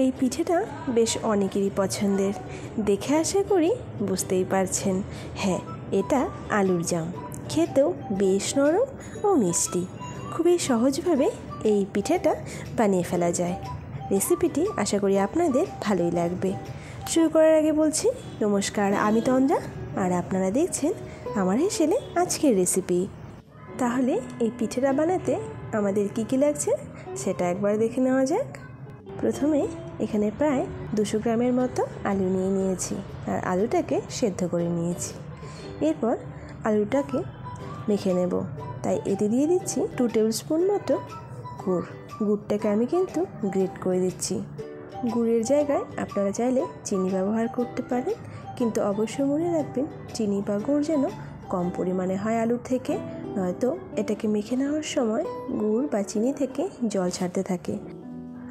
এই পিঠেটা বেশ অনেকেরই পছন্দের। দেখে আশা করি বুঝতেই পারছেন, হ্যাঁ, এটা আলুর জাম। খেতেও বেশ নরম ও মিষ্টি। খুবই সহজভাবে এই পিঠেটা বানিয়ে ফেলা যায়। রেসিপিটি আশা করি আপনাদের ভালোই লাগবে। শুরু করার আগে বলছি, নমস্কার, আমি তন্দ্রা, আর আপনারা দেখছেন আমার হেসেলে আজকের রেসিপি। তাহলে এই পিঠেটা বানাতে আমাদের কী লাগছে সেটা একবার দেখে নেওয়া যাক। প্রথমে এখানে প্রায় 200 গ্রামের মতো আলু নিয়েছি, আর আলুটাকে সেদ্ধ করে নিয়েছি। এরপর আলুটাকে মেখে নেব, তাই এতে দিয়ে দিচ্ছি 2 টেবিল স্পুন মতো গুড়টাকে আমি কিন্তু গ্রেট করে দিচ্ছি। গুড়ের জায়গায় আপনারা চাইলে চিনি ব্যবহার করতে পারেন, কিন্তু অবশ্যই মনে রাখবেন চিনি বা গুড় যেন কম পরিমাণে হয় আলুর থেকে, নয়তো এটাকে মেখে নেওয়ার সময় গুড় বা চিনি থেকে জল ছাড়তে থাকে,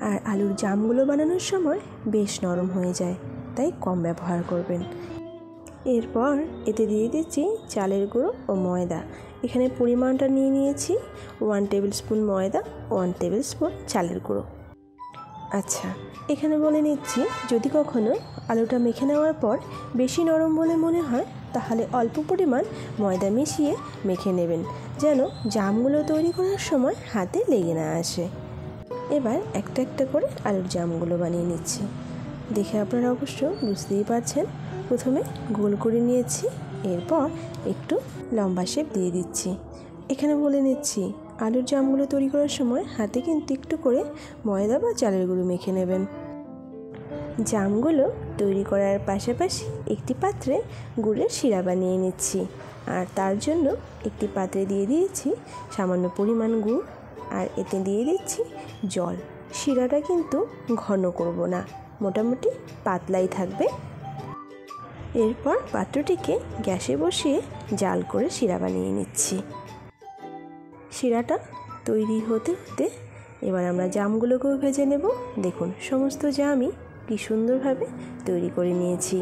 আর আলুর জামগুলো বানানোর সময় বেশ নরম হয়ে যায়, তাই কম ব্যবহার করবেন। এরপর এতে দিয়ে দিচ্ছি চালের গুঁড়ো ও ময়দা। এখানে পরিমাণটা নিয়েছি 1 টেবিল স্পুন ময়দা, 1 টেবিল স্পুন চালের গুঁড়ো। আচ্ছা, এখানে বলে নিচ্ছি, যদি কখনো আলুটা মেখে নেওয়ার পর বেশি নরম বলে মনে হয়, তাহলে অল্প পরিমাণ ময়দা মিশিয়ে মেখে নেবেন, যেন জামগুলো তৈরি করার সময় হাতে লেগে না আসে। এবার একটা একটা করে আলুর জামগুলো বানিয়ে নিচ্ছি। দেখে আপনারা অবশ্য বুঝতেই পারছেন। প্রথমে গোল করে নিয়েছি, এরপর একটু লম্বা শেপ দিয়ে দিচ্ছি। এখানে বলে নিচ্ছি, আলুর জামগুলো তৈরি করার সময় হাতে কিন্তু একটু করে ময়দা বা চালের গুঁড়ো মেখে নেবেন। জামগুলো তৈরি করার পাশাপাশি একটি পাত্রে গুড়ের শিরা বানিয়ে নিচ্ছি, আর তার জন্য একটি পাত্রে দিয়ে দিয়েছি সামান্য পরিমাণ গুড়, আর এতে দিয়ে দিচ্ছি জল। শিরাটা কিন্তু ঘন করব না, মোটামুটি পাতলাই থাকবে। এরপর পাত্রটিকে গ্যাসে বসিয়ে জাল করে শিরা বানিয়ে নিচ্ছি। শিরাটা তৈরি হতে হতে এবার আমরা জামগুলোকেও ভেজে নেব। দেখুন, সমস্ত জামই কি সুন্দরভাবে তৈরি করে নিয়েছি।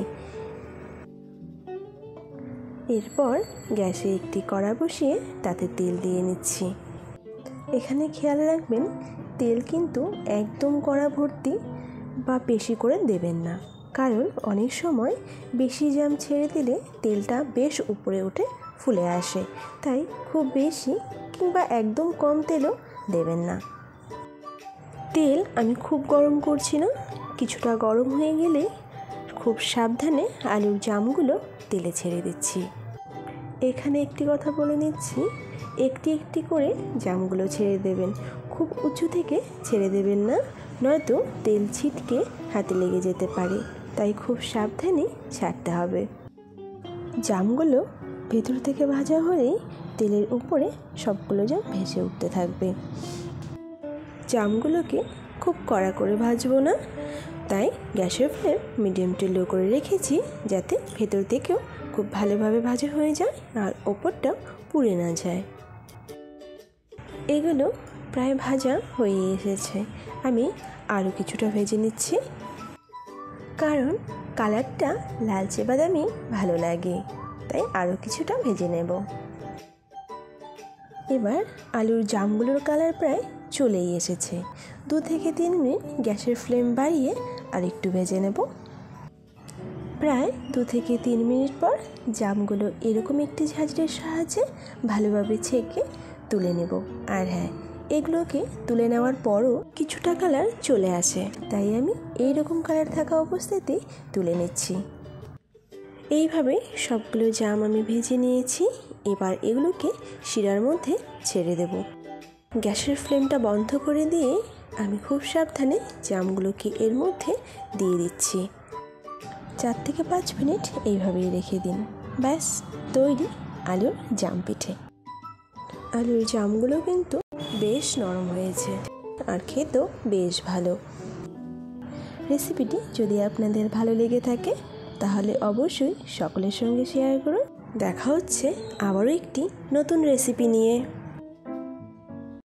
এরপর গ্যাসে একটি কড়া বসিয়ে তাতে তেল দিয়ে নিচ্ছি। এখানে খেয়াল রাখবেন, তেল কিন্তু একদম কড়া ভর্তি বা বেশি করে দেবেন না, কারণ অনেক সময় বেশি জাম ছেড়ে দিলে তেলটা বেশ উপরে উঠে ফুলে আসে, তাই খুব বেশি কিংবা একদম কম তেলও দেবেন না। তেল আমি খুব গরম করছি না, কিছুটা গরম হয়ে গেলেই খুব সাবধানে আলুর জামগুলো তেলে ছেড়ে দিচ্ছি। এখানে একটি কথা বলে নিচ্ছি, একটি একটি করে জামগুলো ছেড়ে দেবেন, খুব উঁচু থেকে ছেড়ে দেবেন না, নয়তো তেল ছিটকে হাতে লেগে যেতে পারে, তাই খুব সাবধানে ছাড়তে হবে। জামগুলো ভেতর থেকে ভাজা হলেই তেলের উপরে সবগুলো জাম ভেসে উঠতে থাকবে। জামগুলোকে খুব কড়া করে ভাজবো না, তাই গ্যাসের ফ্লেম মিডিয়াম টু লো করে রেখেছি, যাতে ভেতর থেকেও খুব ভালোভাবে ভাজা হয়ে যায় আর ওপরটাও পুড়ে না যায়। এগুলো প্রায় ভাজা হয়ে এসেছে। আমি আরও কিছুটা ভেজে নিচ্ছি, কারণ কালারটা লালচে বাদামি ভালো লাগে, তাই আরও কিছুটা ভেজে নেব। এবার আলুর জামগুলোর কালার প্রায় চলেই এসেছে। 2 থেকে 3 মিনিট গ্যাসের ফ্লেম বাড়িয়ে আর একটু ভেজে নেব। প্রায় 2 থেকে 3 মিনিট পর জামগুলো এরকম একটি ঝাঁঝরির সাহায্যে ভালোভাবে ছেঁকে তুলে নেব। আর হ্যাঁ, এগুলোকে তুলে নেওয়ার পরও কিছুটা কালার চলে আসে, তাই আমি এইরকম কালার থাকা অবস্থাতেই তুলে নিচ্ছি। এইভাবে সবগুলো জাম আমি ভেজে নিয়েছি। এবার এগুলোকে শিরার মধ্যে ছেড়ে দেব। গ্যাসের ফ্লেমটা বন্ধ করে দিয়ে আমি খুব সাবধানে জামগুলোকে এর মধ্যে দিয়ে দিচ্ছি। 4 থেকে 5 মিনিট এইভাবেই রেখে দিন। ব্যাস তৈরি আলুর জাম পিঠে। আলুর জামগুলো কিন্তু বেশ নরম হয়েছে আর খেতেও বেশ ভালো। রেসিপিটি যদি আপনাদের ভালো লেগে থাকে, তাহলে অবশ্যই সকলের সঙ্গে শেয়ার করুন। দেখা হচ্ছে আবারও একটি নতুন রেসিপি নিয়ে।